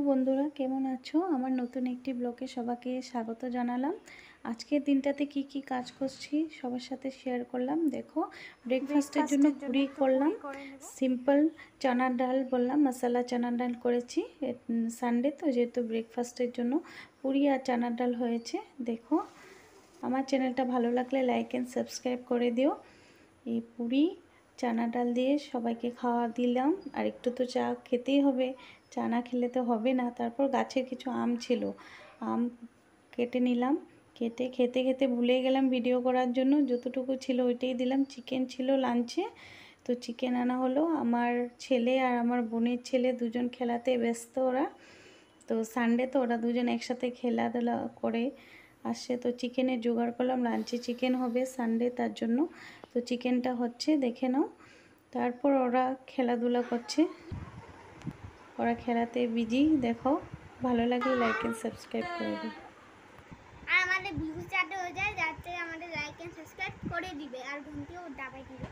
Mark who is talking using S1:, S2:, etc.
S1: বন্ধুরা, কেমন আছো? আমার নতুন একটি ব্লগে সবাইকে স্বাগত জানালাম। আজকের দিনটাতে কি কি কাজ করছি সবার সাথে শেয়ার করলাম। দেখো, ব্রেকফাস্টের জন্য পুরি করলাম। সিম্পল চানার ডাল বললাম, মশলা চানার ডাল করেছি। সানডে তো, যেহেতু ব্রেকফাস্টের জন্য পুরি আর চানার ডাল হয়েছে। দেখো, আমার চ্যানেলটা ভালো লাগলে লাইক অ্যান্ড সাবস্ক্রাইব করে দিও। এই পুরি চানা ডাল দিয়ে সবাইকে খাওয়া দিলাম। আর একটু তো চা খেতেই হবে, চা না খেলে তো হবে না। তারপর গাছের কিছু আম ছিল, আম কেটে নিলাম। কেটে খেতে খেতে ভুলে গেলাম ভিডিও করার জন্য, যতটুকু ছিল ওইটাই দিলাম। চিকেন ছিল লাঞ্চে, তো চিকেন আনা হলো। আমার ছেলে আর আমার বোনের ছেলে দুজন খেলাতে ব্যস্ত ওরা। তো সানডে তো ওরা দুজন একসাথে খেলাধুলা করে আসছে, তো চিকেনের জোগাড় করলাম। লাঞ্চে চিকেন হবে সানডে, তার জন্য। তো চিকেনটা হচ্ছে, দেখে নাও। তারপর ওরা খেলাধুলা করছে, ওরা খেলাতে বিজি। দেখো, ভালো লাগলে লাইক অ্যান্ড সাবস্ক্রাইব করে দিও।
S2: আর আমাদের ভিউজ যাতে হয়ে যায়, যাতে আমাদের লাইক এন্ড সাবস্ক্রাইব করে দিবে আর ঘন্টিও দাবাই দিবে।